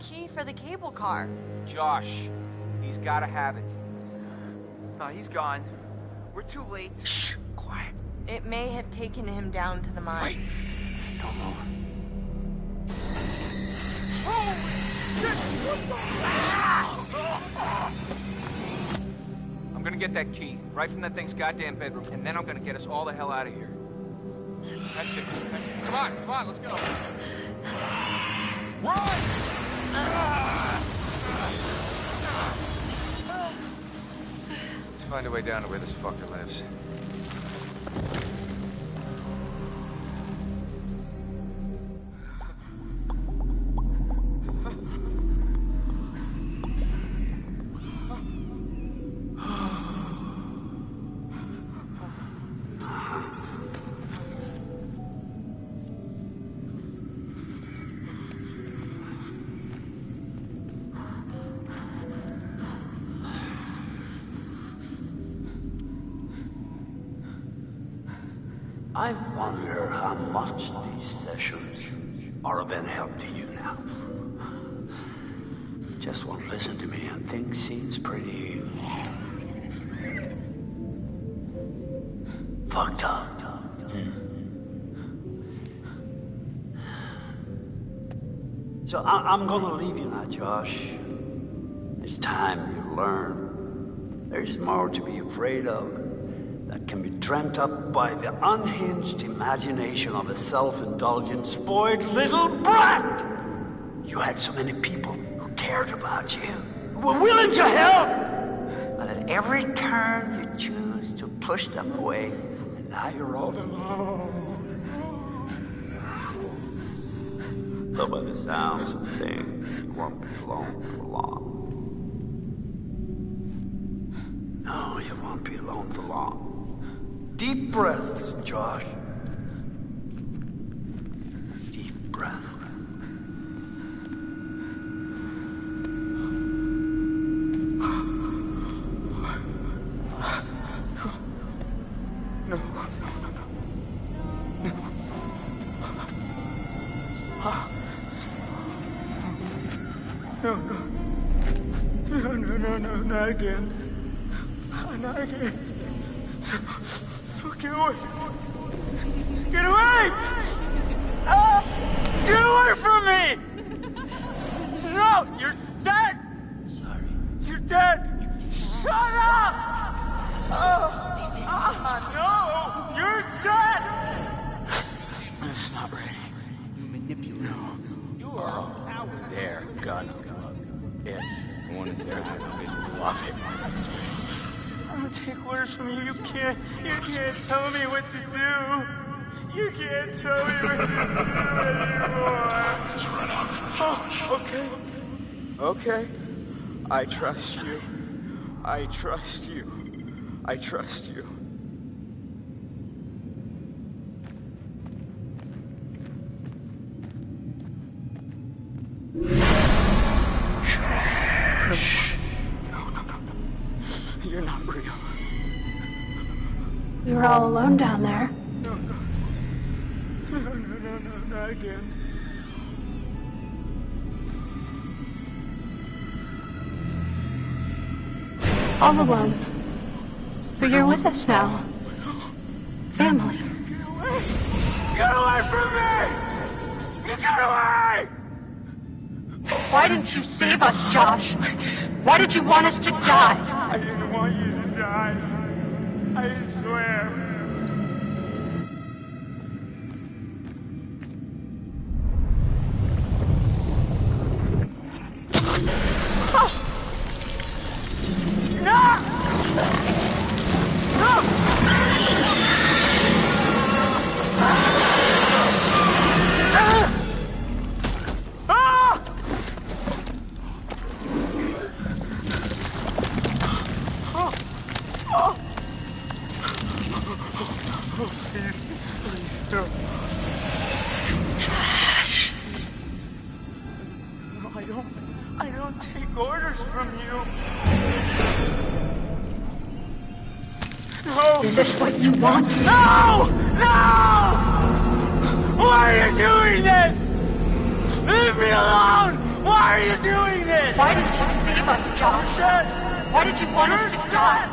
key for the cable car. Josh, he's gotta have it. No, he's gone. We're too late. Shh, quiet. It may have taken him down to the mine. Wait, don't move. Holy shit! What the? I'm gonna get that key right from that thing's goddamn bedroom, and then I'm gonna get us all the hell out of here. That's it. That's it. Come on, let's go. Run! Let's find a way down to where this fucker lives. I wonder how much these sessions are of any help to you now. Just won't listen to me and things seems pretty fucked up. So I'm gonna leave you now, Josh. It's time you learn. There's more to be afraid of that can be dreamt up by the unhinged imagination of a self-indulgent, spoiled little brat. You had so many people who cared about you, who were willing to help, but at every turn you choose to push them away, and now you're all alone. But by the sounds of things, you won't be alone for long. No, you won't be alone for long. Deep breaths, Josh. Deep breath. No. No, not again. Not again. Get away! Get away! Get away from me! No, you're dead! Sorry. You're dead! Shut up! No! You're dead! It's not ready. You manipulate. You are a coward. There, gun. Yeah. The one that's there. Love it. I don't take orders from you. You can't tell me what to do. You can't tell me what to do anymore. Okay. I trust you. I trust you. I trust you. You're not real. We were all alone down there. No, not again. All alone. But you're with us now. Family. Get away! Get away from me! Get away! Why didn't you save us, Josh? Why did you want us to die? I didn't want you to die. I swear. I don't take orders from you. No! Is this what you want? No! No! Why are you doing this? Leave me alone! Why Why are you doing this? Why didn't you save us, Josh? Why did you want us to die?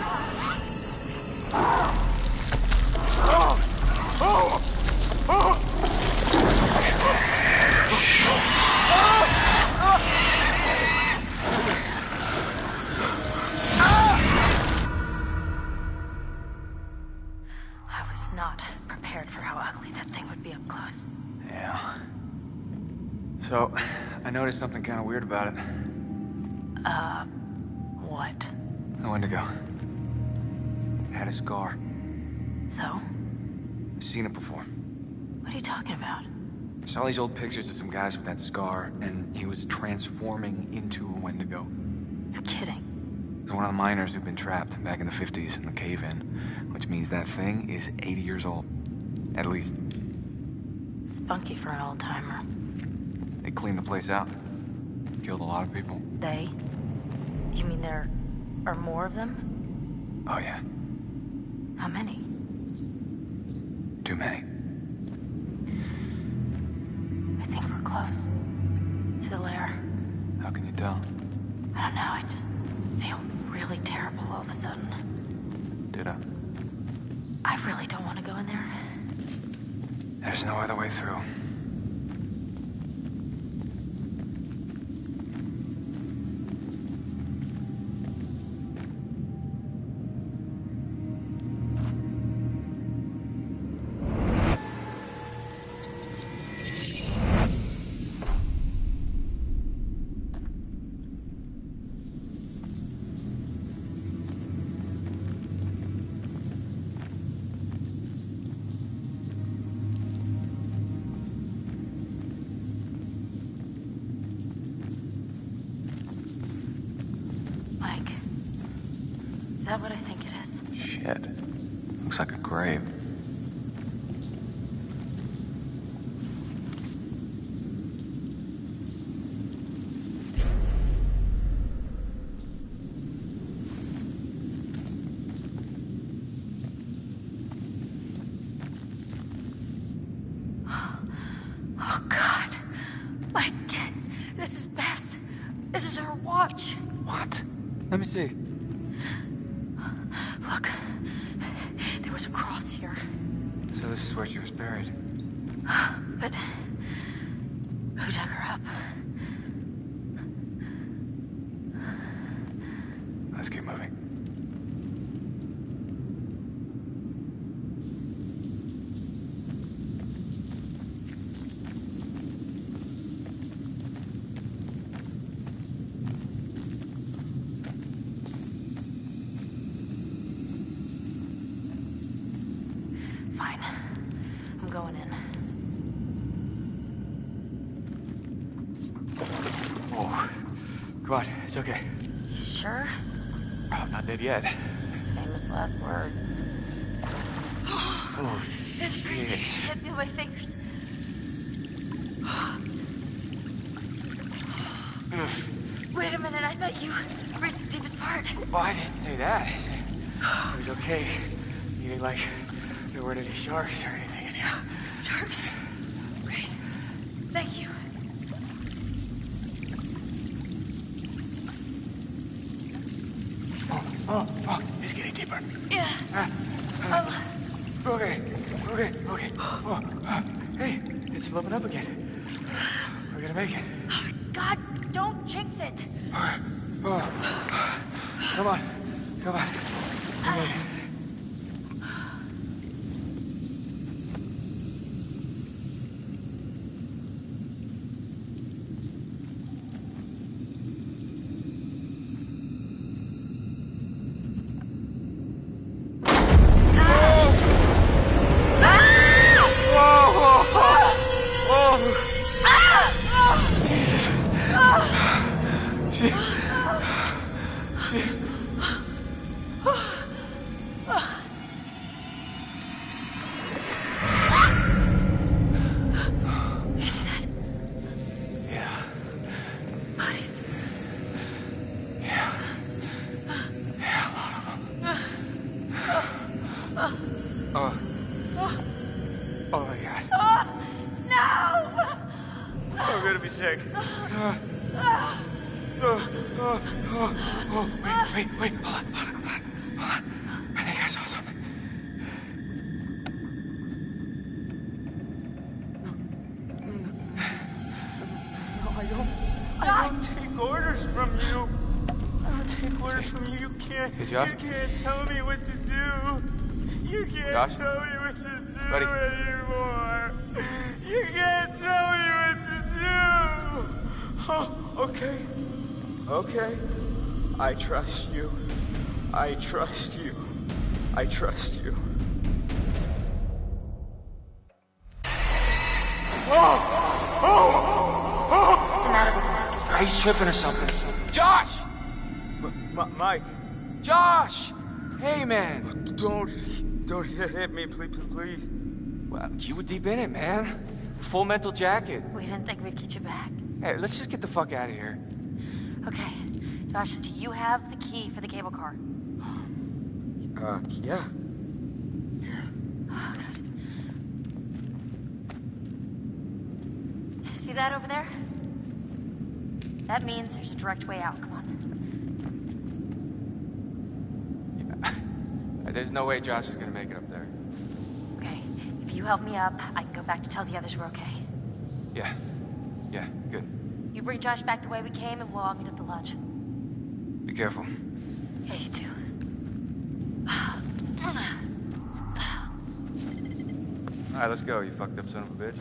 I was not prepared for how ugly that thing would be up close. Yeah. So, I noticed something kind of weird about it. What? The Wendigo. It had a scar. So? I've seen it before. What are you talking about? I saw these old pictures of some guys with that scar, and he was transforming into a Wendigo. You're kidding. It was one of the miners who'd been trapped back in the 50s in the cave-in, which means that thing is 80 years old. At least. Spunky for an old-timer. They cleaned the place out. Killed a lot of people. They? You mean there are more of them? Oh, yeah. How many? Too many. I think we're close. To the lair. How can you tell? I don't know, I just feel really terrible all of a sudden. Ditto. I really don't want to go in there. There's no other way through. Mike, is that what I think it is? Shit. Looks like a grave. Oh, God. Mike, this is Beth. This is her watch. What? Let me see. Look, there was a cross here. So this is where she was buried. But who dug her up? Let's keep moving. Fine. I'm going in. Oh, come on, it's okay. You sure? Oh, I'm not dead yet. Famous last words. Oh, It's freezing. Hit me with my fingers. Wait a minute, I thought you reached the deepest part. well, I didn't say that. I said it was okay. You didn't like there weren't any sharks or anything in here. Sharks? Great. Thank you. Oh, it's getting deeper. Yeah. Okay. Oh, hey, it's slipping up again. We're gonna make it. Oh, God, don't jinx it. All right. Oh. Come on. We made it. You see that? Yeah. Bodies. Yeah, a lot of them. Oh my God. No! I'm gonna be sick. Wait, hold on. I think I saw something. No, I don't take orders from you. I don't take orders from you. You can't. Hey, Josh? You can't tell me what to do. You can't Josh? tell me what to do Buddy? anymore. You can't tell me what to do. Oh, okay. Okay. I trust you. I trust you. I trust you. What's the matter with him? He's tripping or something. Josh! Mike, Josh! Hey, man. don't hit me, please. Well, you were deep in it, man. Full mental jacket. We didn't think we'd get you back. Hey, let's just get the fuck out of here. Okay. Josh, do you have the key for the cable car? Yeah. Oh, good. See that over there? That means there's a direct way out. Come on. There's no way Josh is gonna make it up there. Okay. If you help me up, I can go back to tell the others we're okay. Yeah, good. You bring Josh back the way we came, and we'll all meet at the lodge. Be careful. Yeah, you too. All right, let's go, you fucked up son of a bitch.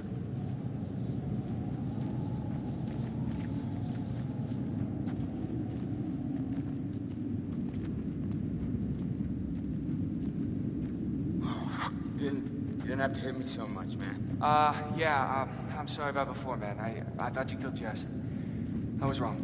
You didn't have to hit me so much, man. Yeah, I'm sorry about before, man. I thought you killed Jess. I was wrong.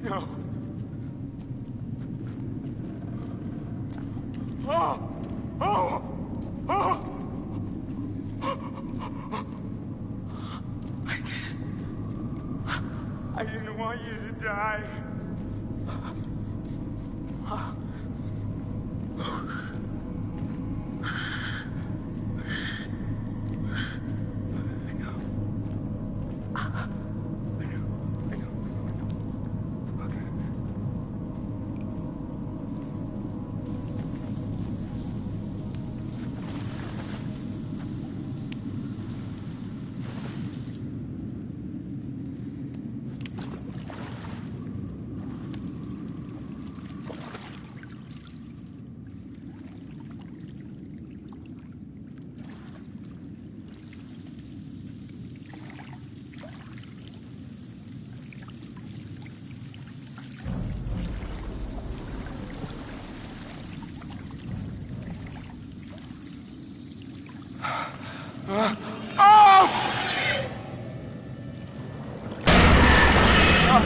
No. Oh! I didn't want you to die.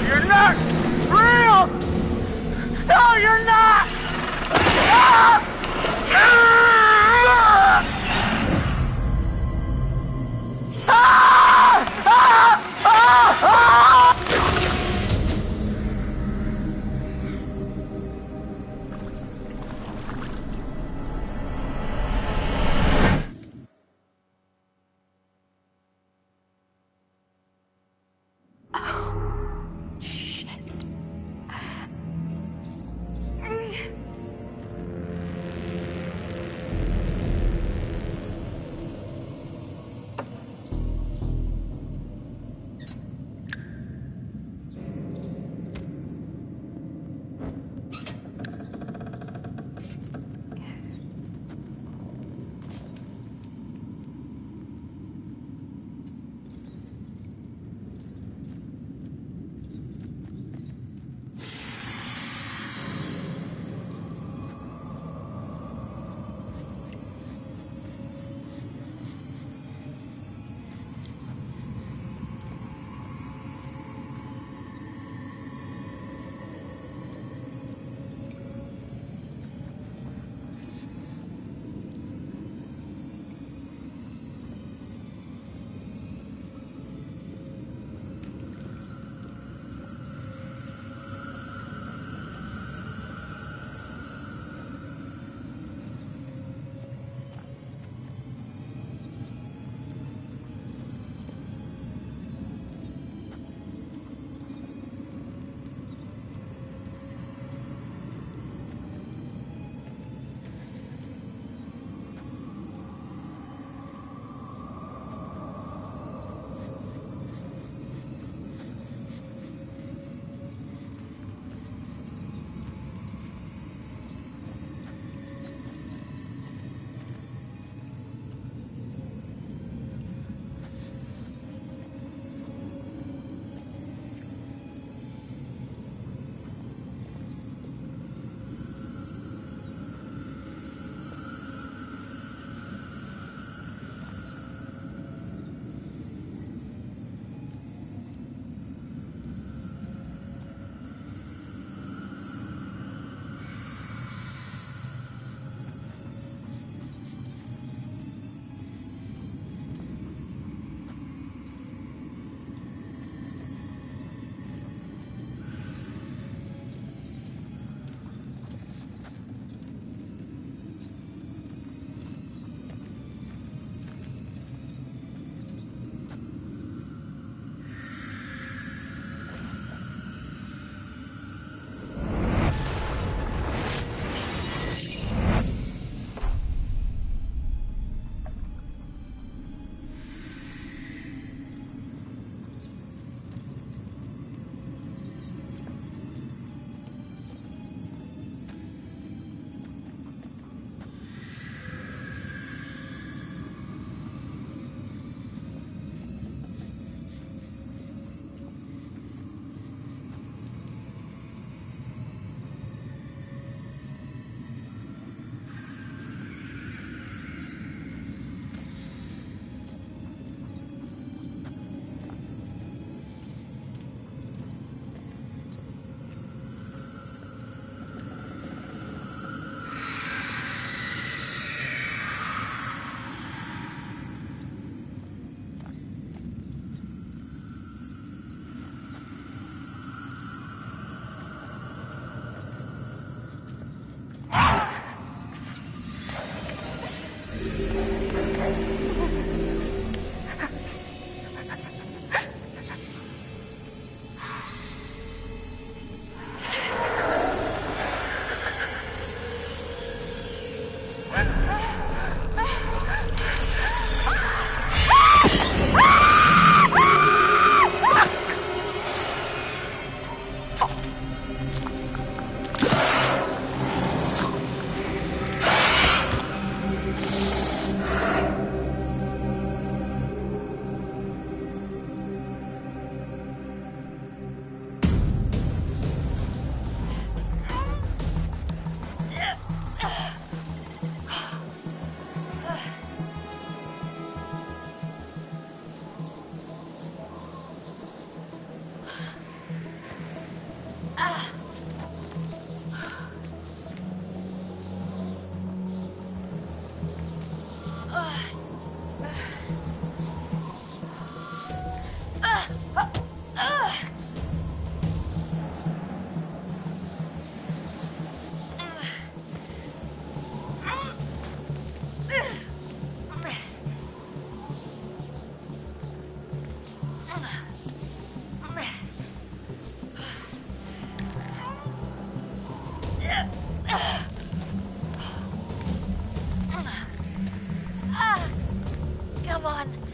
You're not real! No, you're not! Come on.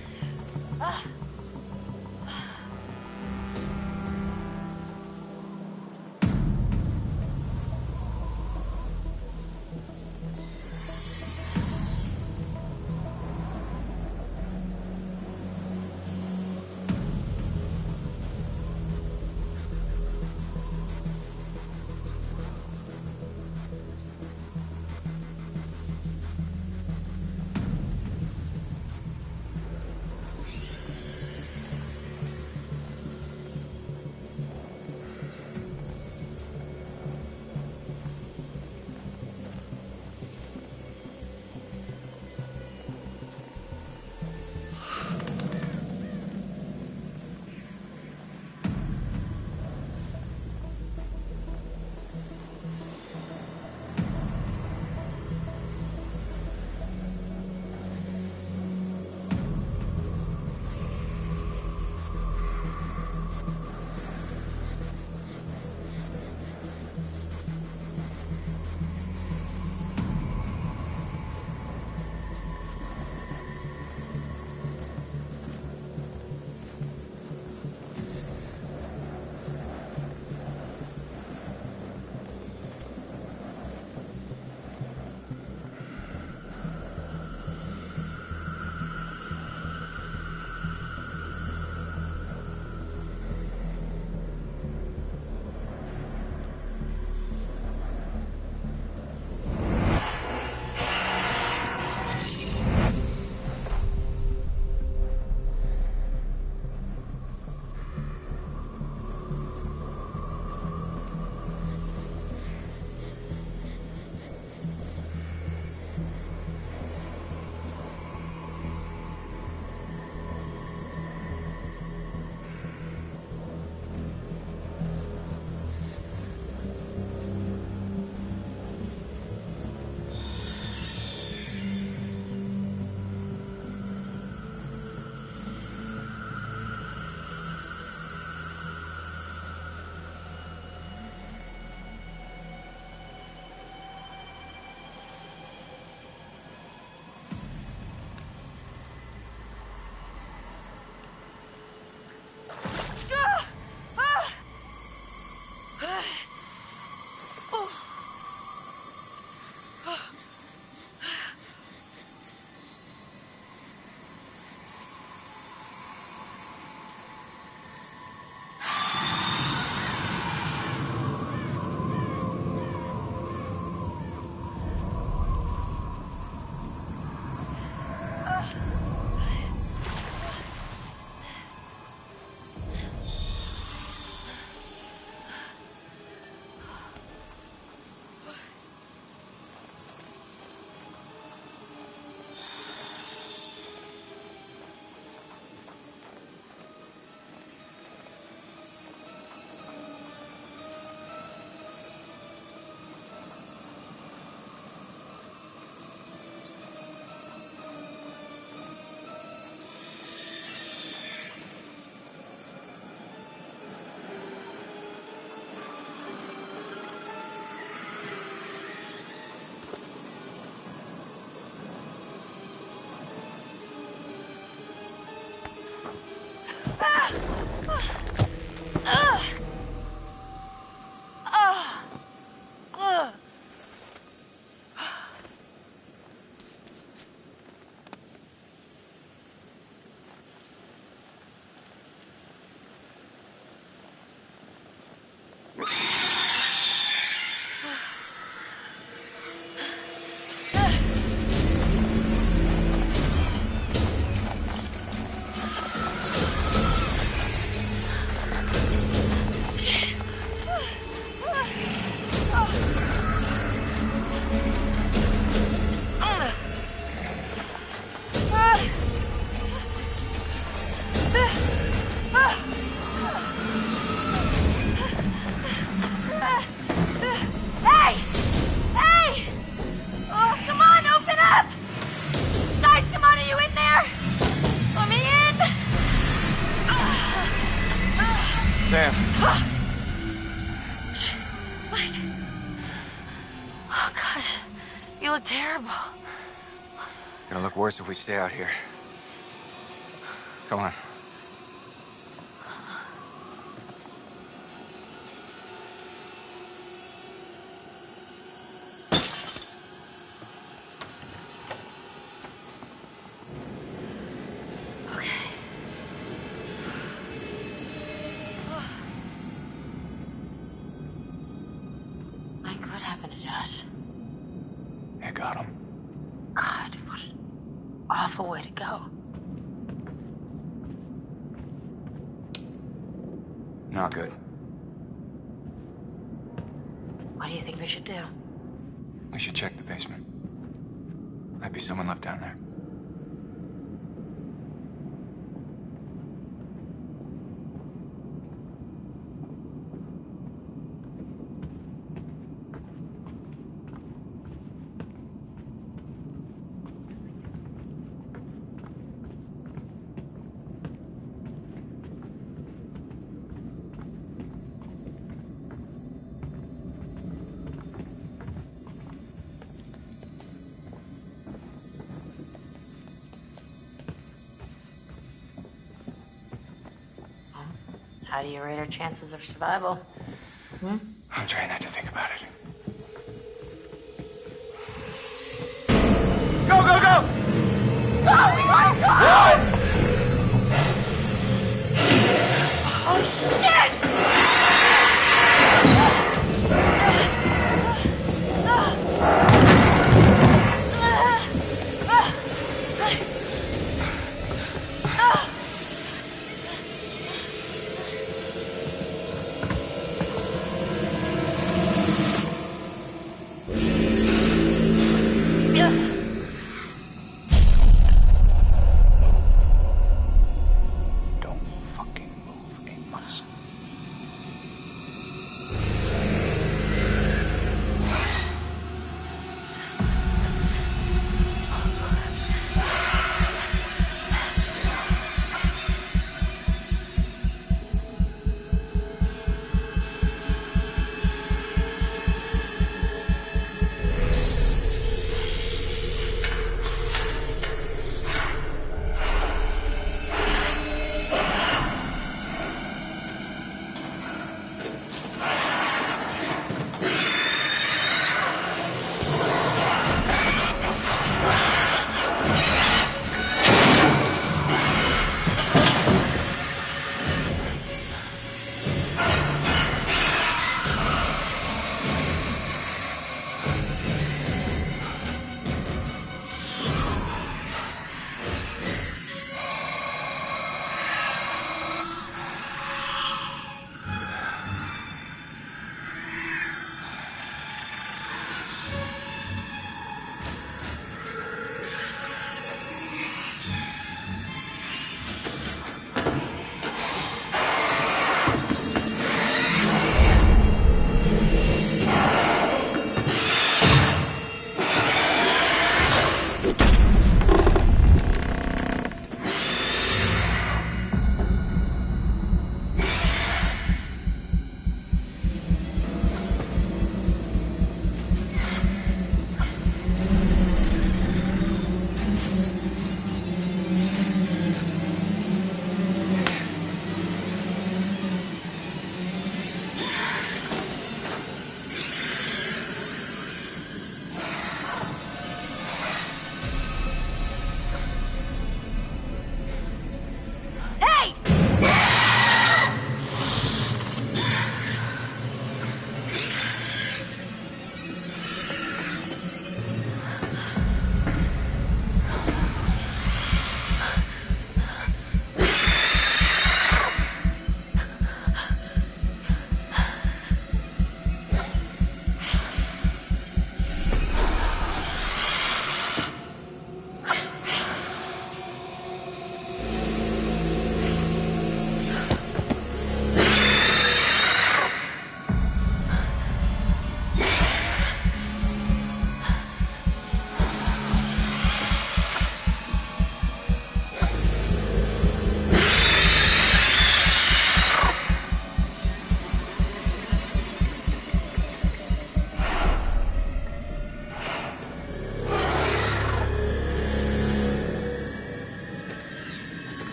Sam. Mike. Oh, gosh. You look terrible. Gonna look worse if we stay out here. Come on. Awful way to go. Not good. What do you think we should do? We should check the basement. Might be someone left down there. How do you rate our chances of survival? I'm trying not to think about it. Go, go, go! Go! Run! Oh, shit!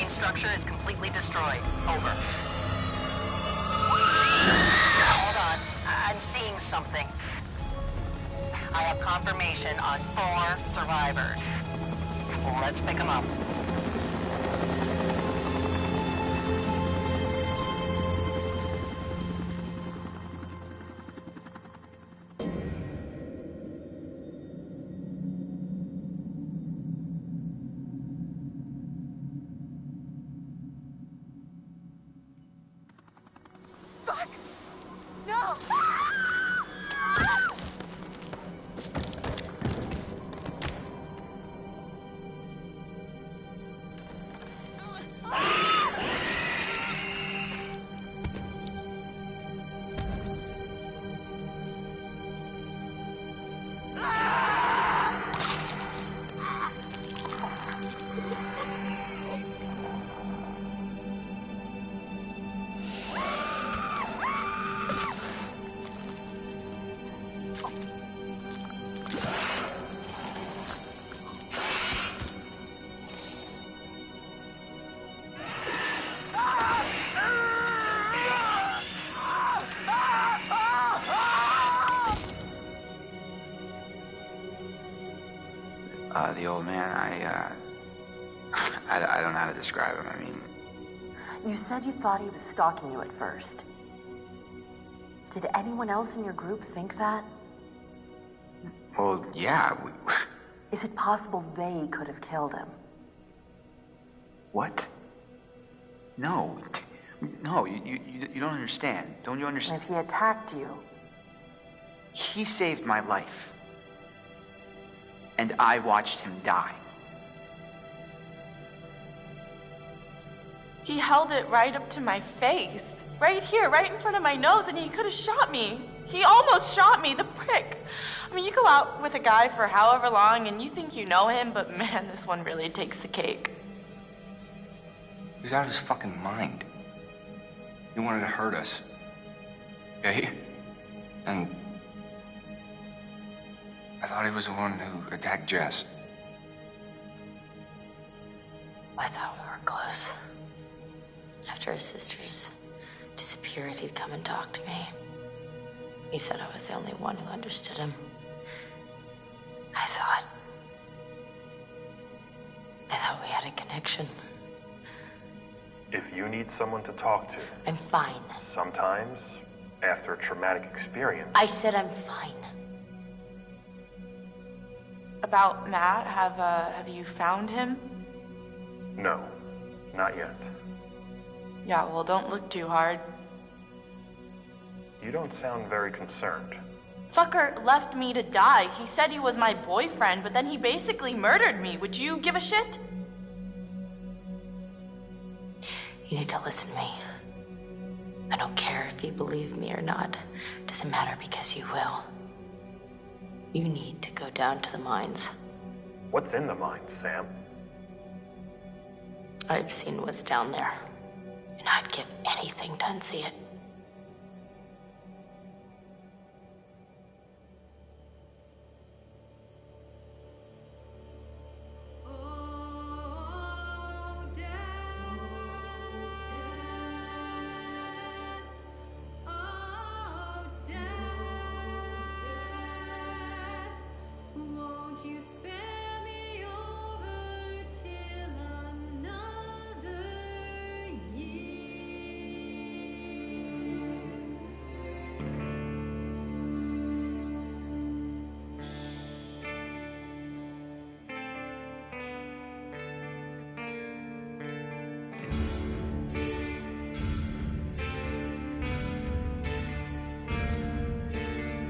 main structure is completely destroyed. Over. Hold on. I'm seeing something. I have confirmation on 4 survivors. Let's pick them up. Fuck! No! The old man, I don't know how to describe him. I mean, You said you thought he was stalking you at first. Did anyone else in your group think that? well, yeah. Is it possible they could have killed him? What? No, you don't understand. Don't you And understand? if he attacked you, He saved my life, and I watched him die. He held it right up to my face. Right here, right in front of my nose, and he could have shot me. He almost shot me, the prick. I mean, you go out with a guy for however long and you think you know him, but man, this one really takes the cake. He was out of his fucking mind. He wanted to hurt us. Okay? And I thought he was the one who attacked Jess. I thought we were close. After his sisters disappeared, he'd come and talk to me. He said I was the only one who understood him. I thought we had a connection. If you need someone to talk to, I'm fine. sometimes, after a traumatic experience, I said I'm fine. About Matt, have you found him? no, not yet. Yeah, well, don't look too hard. You don't sound very concerned. Fucker left me to die. He said he was my boyfriend, but then he basically murdered me. Would you give a shit? You need to listen to me. I don't care if you believe me or not. Doesn't matter because you will. You need to go down to the mines. What's in the mines, Sam? I've seen what's down there, and I'd give anything to unsee it.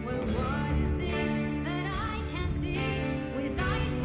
Well, what is this that I can see with eyes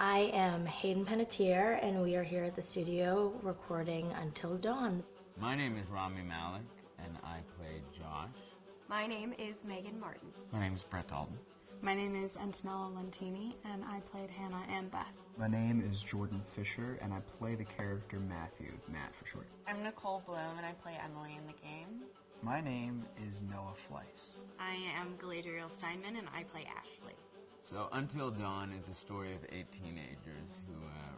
I am Hayden Panettiere, and we are here at the studio recording Until Dawn. My name is Rami Malek, and I play Josh. My name is Megan Martin. My name is Brett Dalton. My name is Antonella Lentini, and I played Hannah and Beth. My name is Jordan Fisher, and I play the character Matthew, Matt for short. I'm Nicole Bloom, and I play Emily in the game. My name is Noah Fleiss. I am Galadriel Steinman, and I play Ashley. So Until Dawn is the story of 8 teenagers who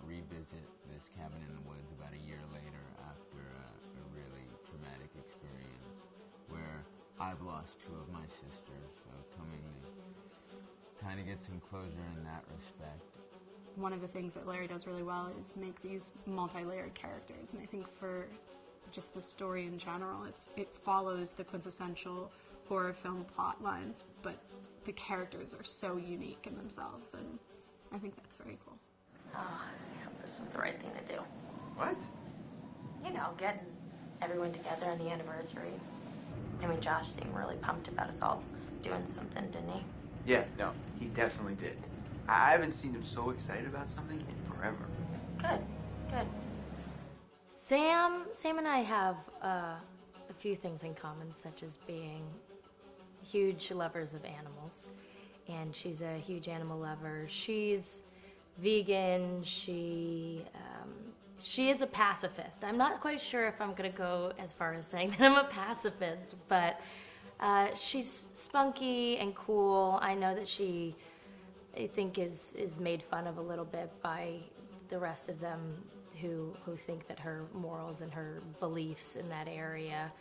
revisit this cabin in the woods about a year later after a really traumatic experience where I've lost 2 of my sisters, so coming to kind of get some closure in that respect. One of the things that Larry does really well is make these multi-layered characters, and I think for just the story in general, it follows the quintessential horror film plot lines, but the characters are so unique in themselves, and I think that's very cool. Oh, I hope this was the right thing to do. What? You know, getting everyone together on the anniversary. I mean, Josh seemed really pumped about us all doing something, didn't he? Yeah, no, he definitely did. I haven't seen him so excited about something in forever. Good, good. Sam and I have a few things in common, such as being huge lovers of animals, and she's a huge animal lover. She's vegan. She is a pacifist. I'm not quite sure if I'm gonna go as far as saying that I'm a pacifist, but she's spunky and cool. I know that she, I think, is made fun of a little bit by the rest of them who think that her morals and her beliefs in that area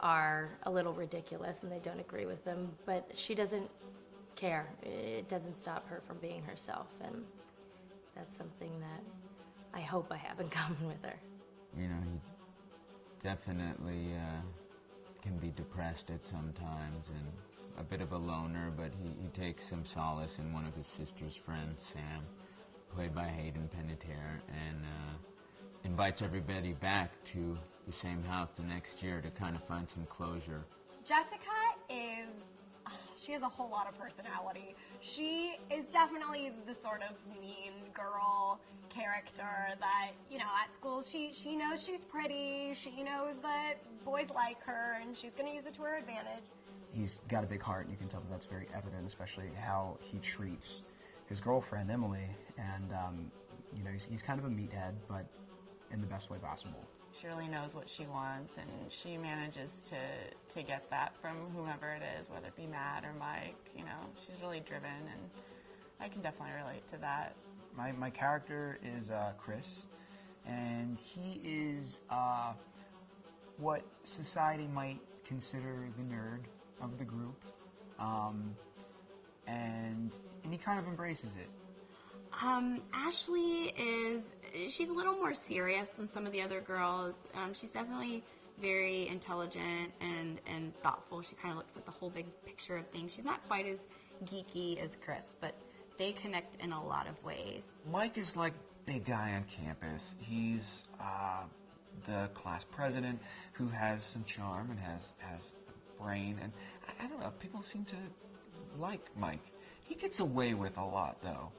are a little ridiculous and they don't agree with them, but she doesn't care. It doesn't stop her from being herself, and that's something that I hope I have in common with her. You know, he definitely can be depressed at some times and a bit of a loner, but he takes some solace in one of his sister's friends, Sam, played by Hayden Panettiere, and invites everybody back to the same house the next year to kind of find some closure. Jessica she has a whole lot of personality. She is definitely the sort of mean girl character that, you know, at school she knows she's pretty, she knows that boys like her, and she's going to use it to her advantage. He's got a big heart, and you can tell that that's very evident, especially how he treats his girlfriend, Emily, and, you know, he's kind of a meathead, but in the best way possible. She really knows what she wants, and she manages to get that from whomever it is, whether it be Matt or Mike. You know, she's really driven, and I can definitely relate to that. My character is Chris, and he is what society might consider the nerd of the group, and he kind of embraces it. Ashley she's a little more serious than some of the other girls. She's definitely very intelligent and thoughtful. She kind of looks at the whole big picture of things. She's not quite as geeky as Chris, but they connect in a lot of ways. Mike is like big guy on campus. He's the class president who has some charm and has a brain, and I don't know, people seem to like Mike. He gets away with a lot, though.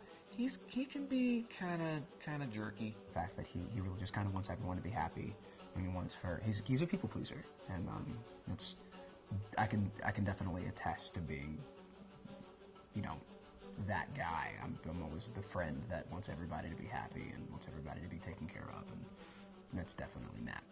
He can be kind of jerky. The fact that he really just kind of wants everyone to be happy, and he's a people pleaser, and I can definitely attest to being, you know, that guy. I'm always the friend that wants everybody to be happy and wants everybody to be taken care of, and that's definitely Matt.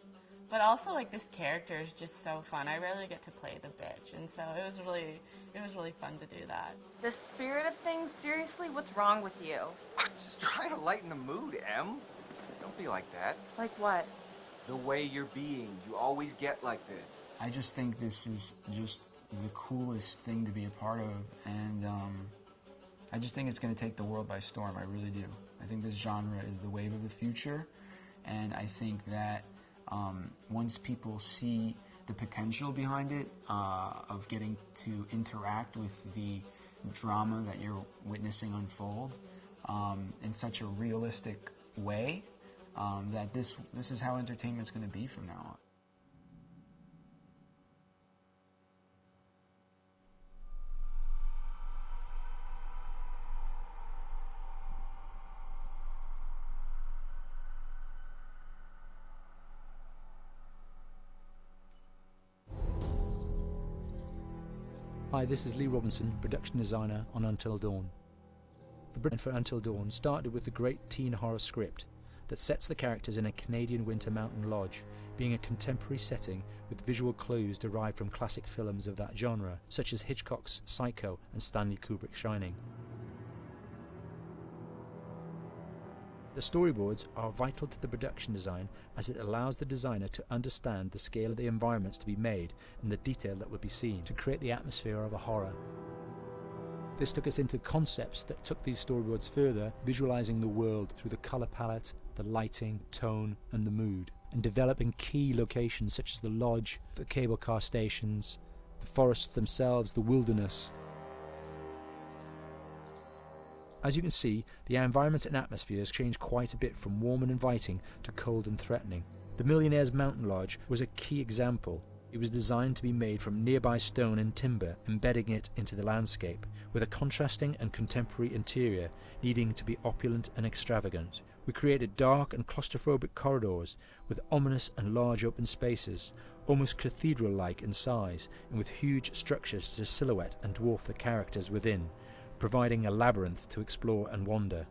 But also, like, this character is just so fun. I rarely get to play the bitch, and so it was really fun to do that. The spirit of things, seriously, what's wrong with you? Just trying to lighten the mood, Em. Don't be like that. Like what? The way you're being. You always get like this. I just think this is just the coolest thing to be a part of, and I just think it's going to take the world by storm. I really do. I think this genre is the wave of the future, and I think that once people see the potential behind it, of getting to interact with the drama that you're witnessing unfold in such a realistic way, that this is how entertainment's going to be from now on. Hi, this is Lee Robinson, production designer on Until Dawn. The brand for Until Dawn started with the great teen horror script that sets the characters in a Canadian winter mountain lodge, being a contemporary setting with visual clues derived from classic films of that genre, such as Hitchcock's Psycho and Stanley Kubrick's Shining. The storyboards are vital to the production design, as it allows the designer to understand the scale of the environments to be made and the detail that would be seen to create the atmosphere of a horror. This took us into concepts that took these storyboards further, visualizing the world through the color palette, the lighting, tone and the mood, and developing key locations such as the lodge, the cable car stations, the forests themselves, the wilderness. As you can see, the environments and atmospheres change quite a bit from warm and inviting to cold and threatening. The Millionaire's Mountain Lodge was a key example. It was designed to be made from nearby stone and timber, embedding it into the landscape, with a contrasting and contemporary interior needing to be opulent and extravagant. We created dark and claustrophobic corridors with ominous and large open spaces, almost cathedral-like in size, and with huge structures to silhouette and dwarf the characters within, providing a labyrinth to explore and wander.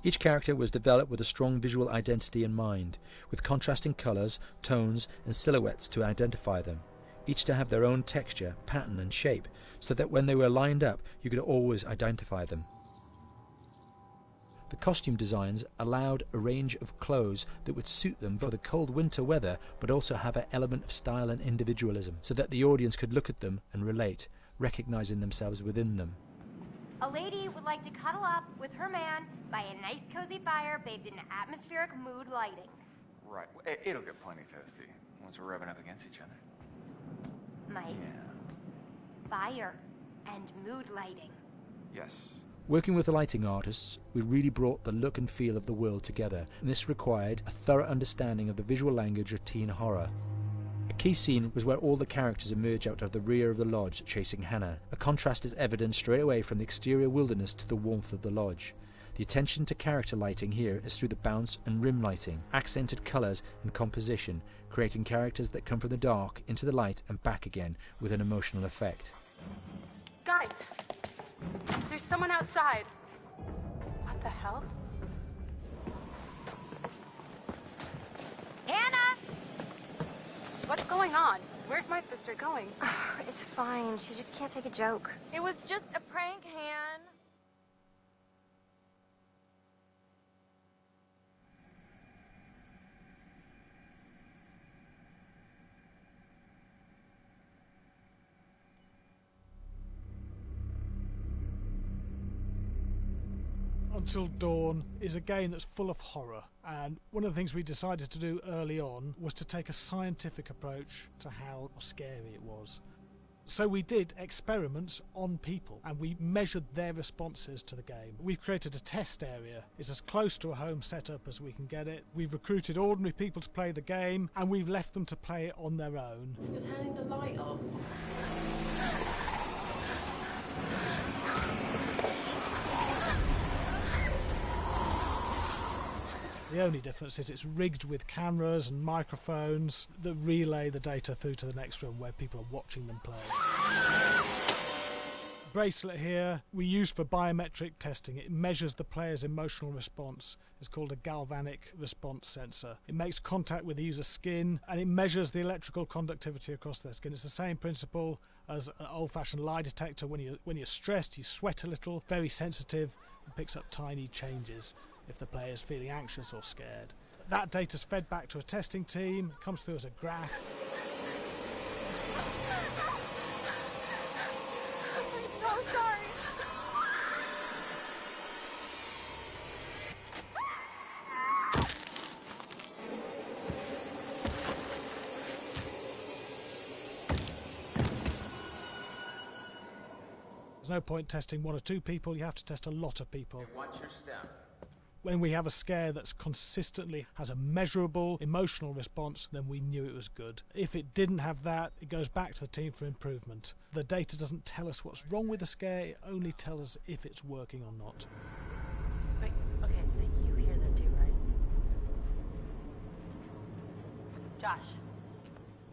Each character was developed with a strong visual identity in mind, with contrasting colours, tones and silhouettes to identify them, each to have their own texture, pattern and shape, so that when they were lined up you could always identify them. The costume designs allowed a range of clothes that would suit them for the cold winter weather, but also have an element of style and individualism, so that the audience could look at them and relate, recognizing themselves within them. A lady would like to cuddle up with her man by a nice cozy fire bathed in atmospheric mood lighting. Right. It'll get plenty toasty once we're rubbing up against each other. Mike. Yeah. Fire and mood lighting. Yes. Working with the lighting artists, we really brought the look and feel of the world together, and this required a thorough understanding of the visual language of teen horror. A key scene was where all the characters emerge out of the rear of the lodge chasing Hannah. A contrast is evident straight away from the exterior wilderness to the warmth of the lodge. The attention to character lighting here is through the bounce and rim lighting, accented colours and composition, creating characters that come from the dark into the light and back again with an emotional effect. Guys, there's someone outside. What the hell? Hannah! What's going on? Where's my sister going? It's fine. She just can't take a joke. It was just a prank, Han. Until Dawn is a game that's full of horror, and one of the things we decided to do early on was to take a scientific approach to how scary it was. So we did experiments on people and we measured their responses to the game. We've created a test area. It's as close to a home setup as we can get it. We've recruited ordinary people to play the game and we've left them to play it on their own. You're turning the light off. The only difference is it's rigged with cameras and microphones that relay the data through to the next room where people are watching them play. Bracelet here we use for biometric testing. It measures the player's emotional response. It's called a galvanic response sensor. It makes contact with the user's skin and it measures the electrical conductivity across their skin. It's the same principle as an old-fashioned lie detector. When you're stressed, you sweat a little, very sensitive, and picks up tiny changes if the player is feeling anxious or scared. That data's fed back to a testing team, comes through as a graph. I'm so sorry. There's no point testing one or two people, you have to test a lot of people. What's your step? When we have a scare that's consistently has a measurable emotional response, then we knew it was good. If it didn't have that, it goes back to the team for improvement. The data doesn't tell us what's wrong with the scare, it only tells us if it's working or not. Wait, okay, so you hear them too, right? Josh,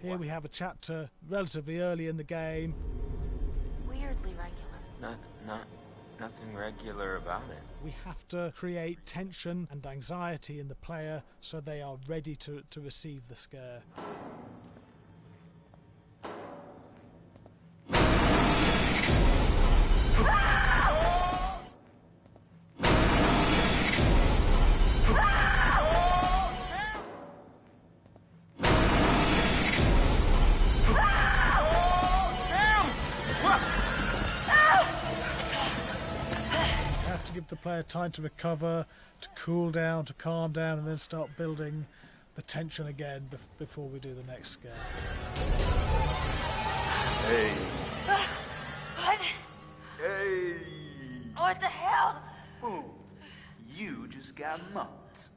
Here we have a chapter relatively early in the game. Weirdly regular. Nothing regular about it. We have to create tension and anxiety in the player so they are ready to receive the scare. Give the player time to recover, to cool down, to calm down, and then start building the tension again before we do the next scare. Hey. What? Hey. What the hell? Ooh, you just got mugged.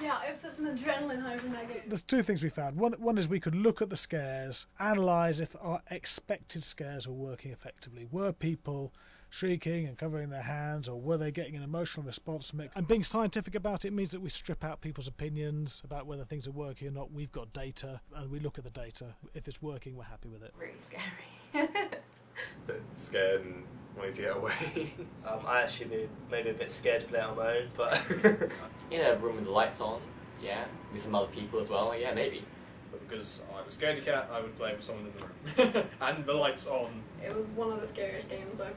Yeah, I have such an adrenaline high from that game. There's two things we found. One is we could look at the scares, analyse if our expected scares were working effectively. Were people shrieking and covering their hands, or were they getting an emotional response from it? And being scientific about it means that we strip out people's opinions about whether things are working or not. We've got data, and we look at the data. If it's working, we're happy with it. Really scary. Bit scared and wanting to get away. I actually be maybe a bit scared to play on my own, but in a room with the lights on, yeah, with some other people as well, yeah, maybe. But because I'm a scaredy cat, I would play with someone in the room. And the lights on. It was one of the scariest games I've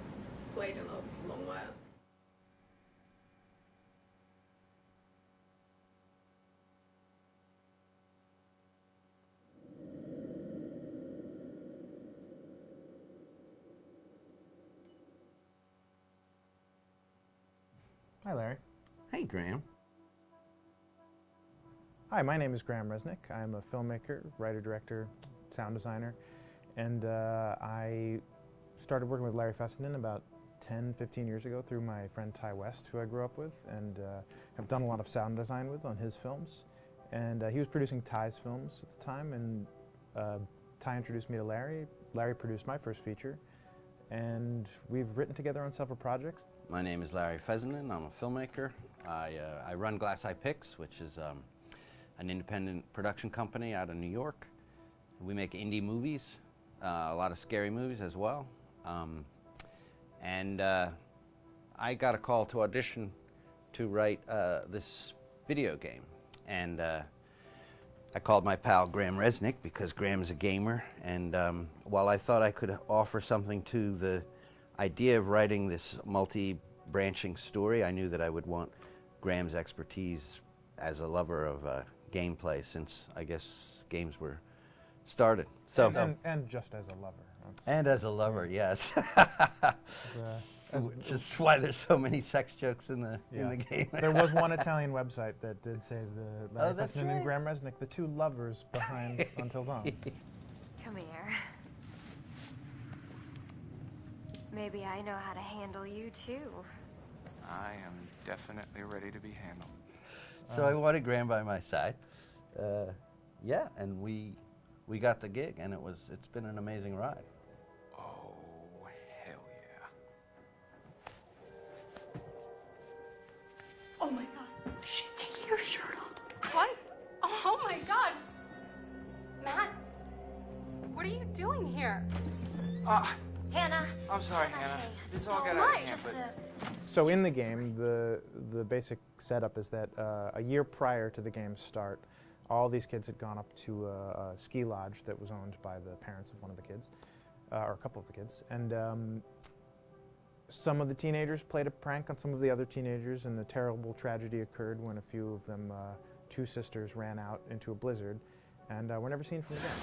played in a long while. Hi, Larry. Hey, Graham. Hi, my name is Graham Resnick. I'm a filmmaker, writer, director, sound designer, and I started working with Larry Fessenden about 10, 15 years ago through my friend Ty West, who I grew up with, and have done a lot of sound design with on his films. And he was producing Ty's films at the time, and Ty introduced me to Larry. Larry produced my first feature, and we've written together on several projects. My name is Larry Fessenden. I'm a filmmaker. I run Glass Eye Pix, which is an independent production company out of New York. We make indie movies, a lot of scary movies as well. And I got a call to audition to write this video game. And I called my pal Graham Resnick because Graham is a gamer. And while I thought I could offer something to the idea of writing this multi-branching story, I knew that I would want Graham's expertise as a lover of gameplay, since I guess games were started. So and just as a lover. And as a lover, yes. Which is why there's so many sex jokes in the game. There was one Italian website that did say the Larry that's Fessenden right. and Graham Resnick, the two lovers behind Until Dawn. Come here. Maybe I know how to handle you too. I am definitely ready to be handled. So I wanted Graham by my side. Yeah, and we got the gig, and it's been an amazing ride. Oh, hell yeah. Oh my god. She's taking her shirt off. What? Oh my god. Matt, what are you doing here? Hannah. I'm sorry, Hannah. This all got Don't out of mind, hand, just but... So in the game, the basic setup is that a year prior to the game's start, all these kids had gone up to a ski lodge that was owned by the parents of one of the kids, or a couple of the kids, and some of the teenagers played a prank on some of the other teenagers, and a terrible tragedy occurred when a few of them, two sisters, ran out into a blizzard, and were never seen from again.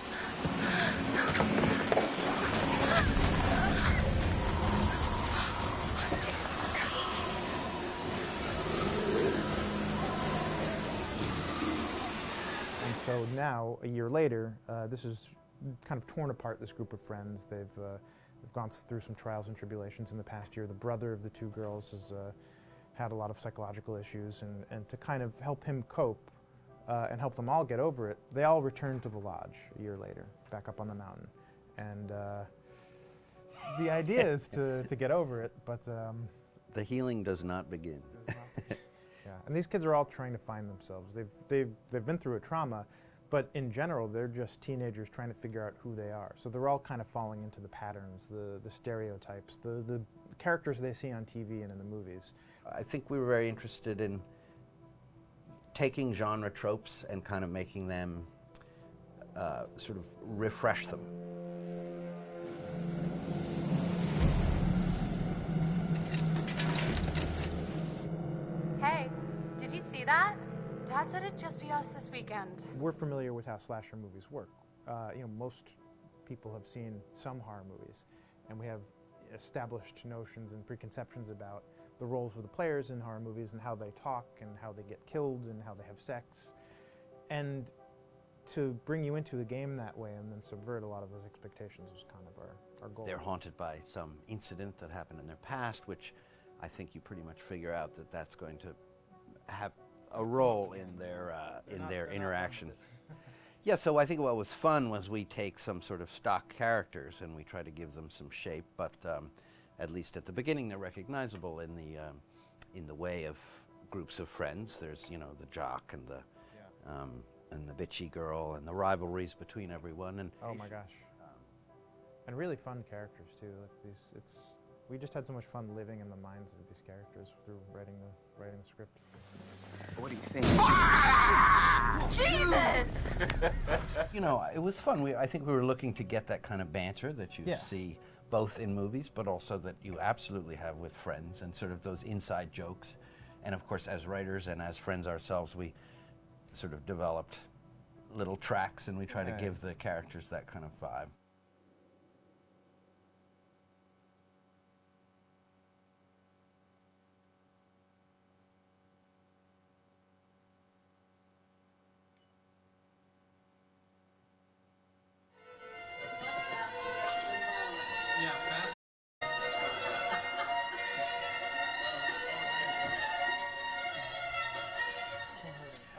So now, a year later, this is kind of torn apart, this group of friends. They've gone through some trials and tribulations in the past year. The brother of the two girls has had a lot of psychological issues, and to kind of help him cope and help them all get over it, they all returned to the lodge a year later, back up on the mountain. And the idea is to get over it, but... the healing does not begin. Yeah. And these kids are all trying to find themselves. They've been through a trauma, but in general, they're just teenagers trying to figure out who they are. So they're all kind of falling into the patterns, the stereotypes, the characters they see on TV and in the movies. I think we were very interested in taking genre tropes and kind of making them sort of refresh them. Hey, did you see that? Dad said it'd just be us this weekend. We're familiar with how slasher movies work. You know, most people have seen some horror movies, and we have established notions and preconceptions about the roles of the players in horror movies and how they talk and how they get killed and how they have sex. And to bring you into the game that way and then subvert a lot of those expectations was kind of our goal. They're haunted by some incident that happened in their past, which I think you pretty much figure out that that's going to have a role in their interaction. Yeah, so I think what was fun was we take some sort of stock characters and we try to give them some shape, but at least at the beginning they're recognizable in the way of groups of friends. There's, you know, the jock and the bitchy girl and the rivalries between everyone. And oh my gosh, and really fun characters too. Like we just had so much fun living in the minds of these characters through writing the script. What do you think? Jesus! You know, it was fun. I think we were looking to get that kind of banter that you see both in movies, but also that you absolutely have with friends, and sort of those inside jokes. And of course, as writers and as friends ourselves, we sort of developed little tracks, and we try to give the characters that kind of vibe.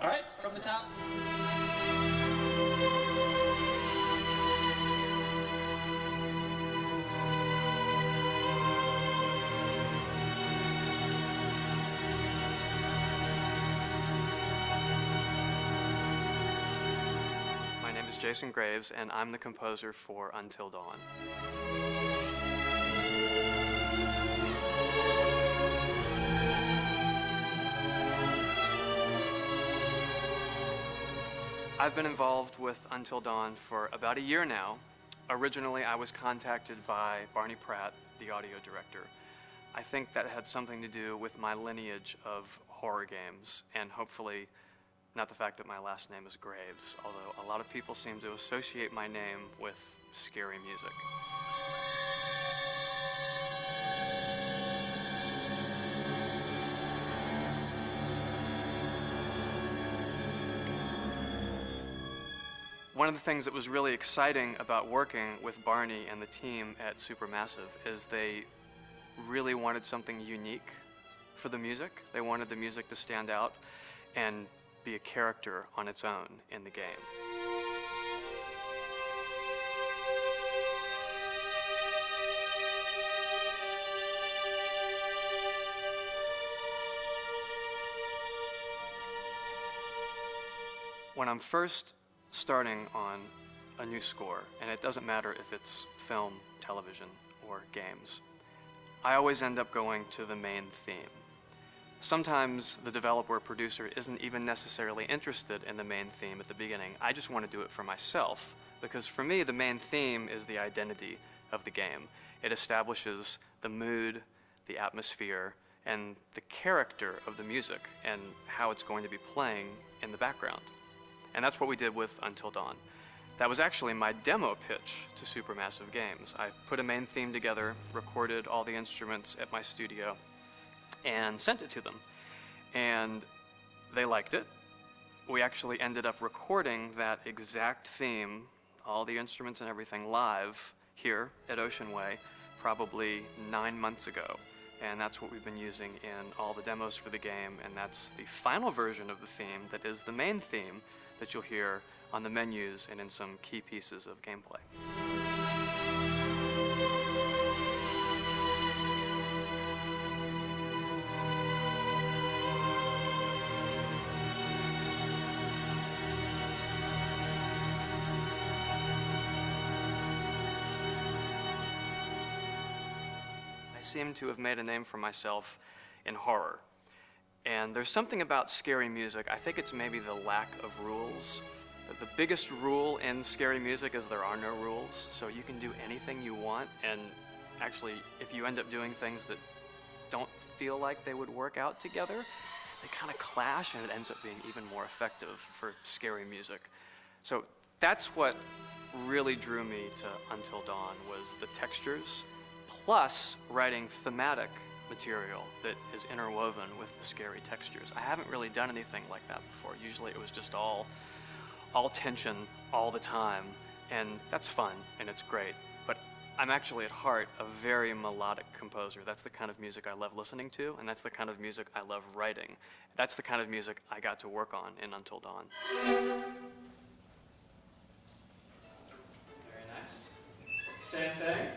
All right, from the top. My name is Jason Graves, and I'm the composer for Until Dawn. I've been involved with Until Dawn for about a year now. Originally, I was contacted by Barney Pratt, the audio director. I think that had something to do with my lineage of horror games, and hopefully not the fact that my last name is Graves, although a lot of people seem to associate my name with scary music. One of the things that was really exciting about working with Barney and the team at Supermassive is they really wanted something unique for the music. They wanted the music to stand out and be a character on its own in the game. When I'm first starting on a new score, and it doesn't matter if it's film, television, or games, I always end up going to the main theme. Sometimes the developer or producer isn't even necessarily interested in the main theme at the beginning. I just want to do it for myself, because for me, the main theme is the identity of the game. It establishes the mood, the atmosphere, and the character of the music, and how it's going to be playing in the background. And that's what we did with Until Dawn. That was actually my demo pitch to Supermassive Games. I put a main theme together, recorded all the instruments at my studio, and sent it to them. And they liked it. We actually ended up recording that exact theme, all the instruments and everything, live here at Ocean Way, probably 9 months ago. And that's what we've been using in all the demos for the game, and that's the final version of the theme that is the main theme that you'll hear on the menus and in some key pieces of gameplay. seem to have made a name for myself in horror. And there's something about scary music, I think it's maybe the lack of rules. The biggest rule in scary music is there are no rules, so you can do anything you want, and actually, if you end up doing things that don't feel like they would work out together, they kind of clash, and it ends up being even more effective for scary music. So that's what really drew me to Until Dawn, was the textures, plus writing thematic material that is interwoven with the scary textures. I haven't really done anything like that before. Usually it was just all tension all the time, and that's fun and it's great. But I'm actually at heart a very melodic composer. That's the kind of music I love listening to, and that's the kind of music I love writing. That's the kind of music I got to work on in Until Dawn. Very nice. Same thing.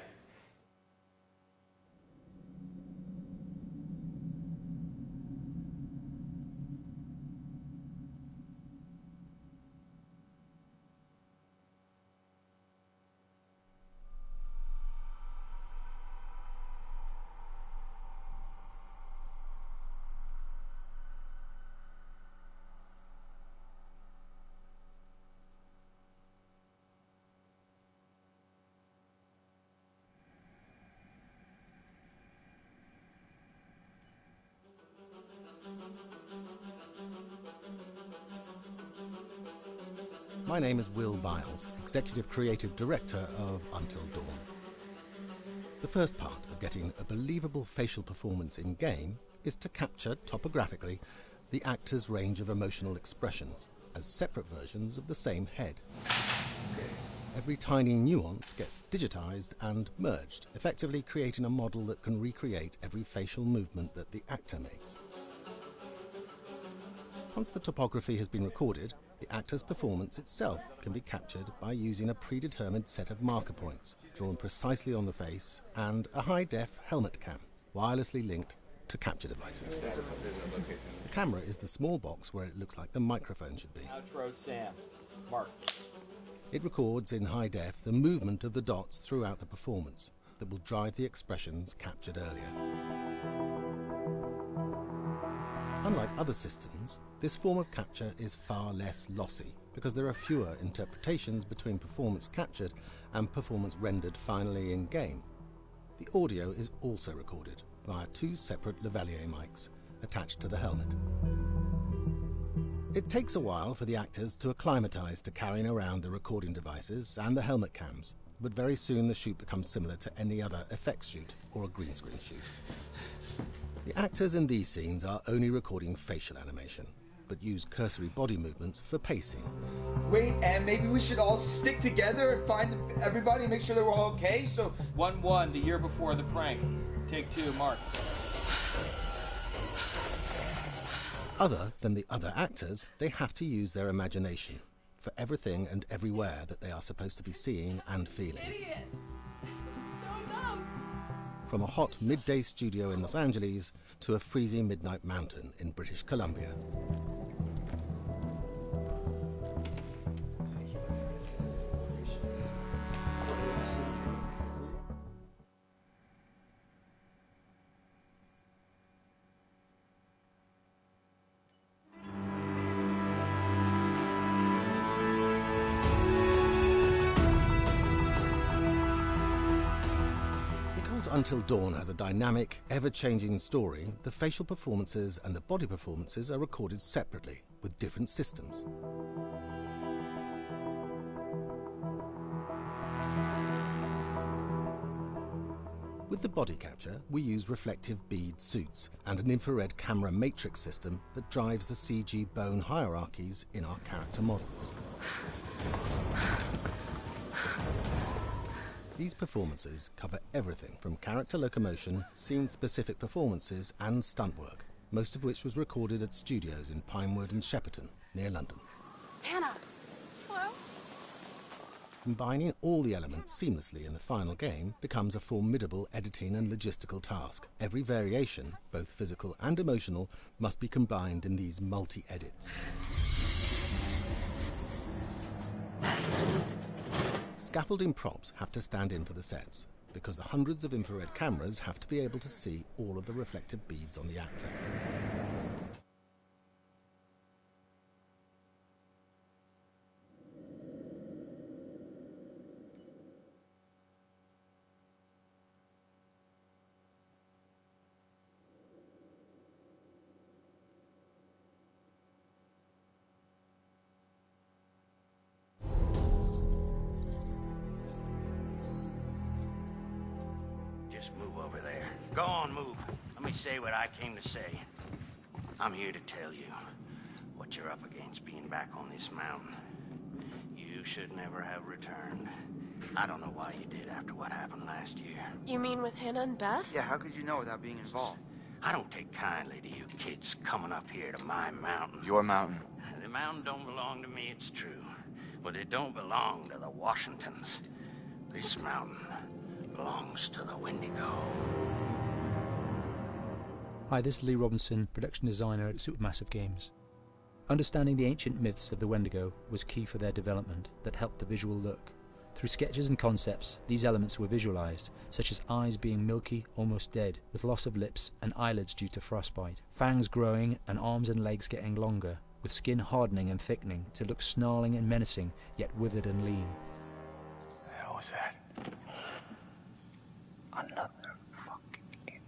My name is Will Biles, Executive Creative Director of Until Dawn. The first part of getting a believable facial performance in-game is to capture, topographically, the actor's range of emotional expressions as separate versions of the same head. Every tiny nuance gets digitized and merged, effectively creating a model that can recreate every facial movement that the actor makes. Once the topography has been recorded, the actor's performance itself can be captured by using a predetermined set of marker points, drawn precisely on the face, and a high-def helmet cam, wirelessly linked to capture devices. The camera is the small box where it looks like the microphone should be. Outro Sam. Mark. It records in high def the movement of the dots throughout the performance that will drive the expressions captured earlier. Unlike other systems, this form of capture is far less lossy because there are fewer interpretations between performance captured and performance rendered finally in-game. The audio is also recorded via two separate lavalier mics attached to the helmet. It takes a while for the actors to acclimatise to carrying around the recording devices and the helmet cams, but very soon the shoot becomes similar to any other effects shoot or a green screen shoot. The actors in these scenes are only recording facial animation, but use cursory body movements for pacing. Wait, and maybe we should all stick together and find everybody and make sure that we're all okay, so... 1-1, the year before the prank. Take 2, Mark. Other than the other actors, they have to use their imagination for everything and everywhere that they are supposed to be seeing and feeling. Idiot! So dumb! From a hot midday studio in Los Angeles to a freezing midnight mountain in British Columbia. Until Dawn has a dynamic, ever-changing story, the facial performances and the body performances are recorded separately, with different systems. With the body capture, we use reflective bead suits and an infrared camera matrix system that drives the CG bone hierarchies in our character models. These performances cover everything from character locomotion, scene-specific performances and stunt work, most of which was recorded at studios in Pinewood and Shepperton, near London. Anna! Hello? Combining all the elements seamlessly in the final game becomes a formidable editing and logistical task. Every variation, both physical and emotional, must be combined in these multi-edits. Scaffolding props have to stand in for the sets. because the hundreds of infrared cameras have to be able to see all of the reflected beads on the actor. Move over there. Go on, move. Let me say what I came to say. I'm here to tell you what you're up against being back on this mountain. You should never have returned. I don't know why you did after what happened last year. You mean with Hannah and Beth? Yeah, how could you know without being involved? I don't take kindly to you kids coming up here to my mountain. Your mountain. The mountain don't belong to me, it's true. But it don't belong to the Washingtons. This mountain belongs to the Wendigo. Hi, this is Lee Robinson, production designer at Supermassive Games. Understanding the ancient myths of the Wendigo was key for their development that helped the visual look. Through sketches and concepts, these elements were visualized, such as eyes being milky, almost dead, with loss of lips and eyelids due to frostbite, fangs growing and arms and legs getting longer, with skin hardening and thickening to look snarling and menacing, yet withered and lean. What the hell was that? Another fucking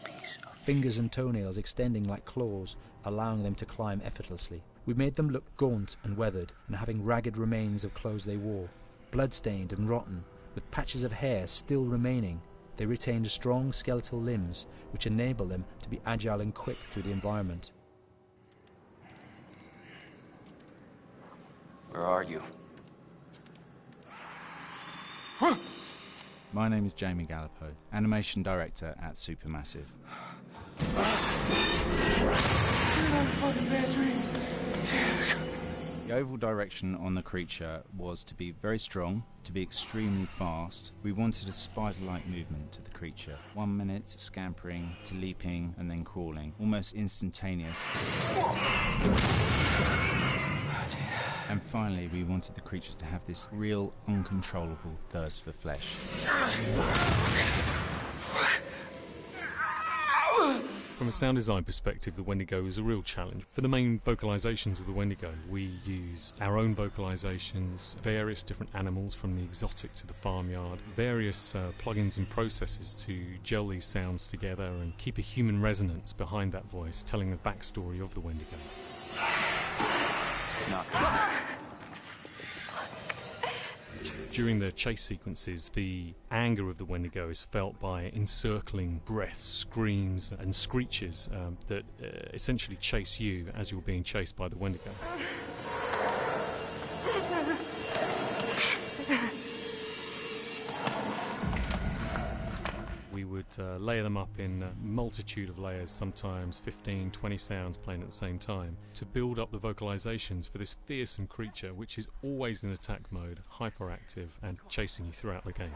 piece of... Fingers and toenails extending like claws, allowing them to climb effortlessly. We made them look gaunt and weathered, and having ragged remains of clothes they wore. Blood-stained and rotten, with patches of hair still remaining, they retained strong skeletal limbs, which enable them to be agile and quick through the environment. Where are you? My name is Jamie Gallipo, animation director at Supermassive. The overall direction on the creature was to be very strong, to be extremely fast. We wanted a spider-like movement to the creature. 1 minute scampering to leaping and then crawling, almost instantaneous. And finally, we wanted the creature to have this real, uncontrollable thirst for flesh. From a sound design perspective, the Wendigo was a real challenge. For the main vocalisations of the Wendigo, we used our own vocalisations, various different animals from the exotic to the farmyard, various plugins and processes to gel these sounds together and keep a human resonance behind that voice, telling the backstory of the Wendigo. During the chase sequences, the anger of the Wendigo is felt by encircling breaths, screams and screeches that essentially chase you as you're being chased by the Wendigo. We would layer them up in a multitude of layers, sometimes 15, 20 sounds playing at the same time, to build up the vocalizations for this fearsome creature which is always in attack mode, hyperactive and chasing you throughout the game.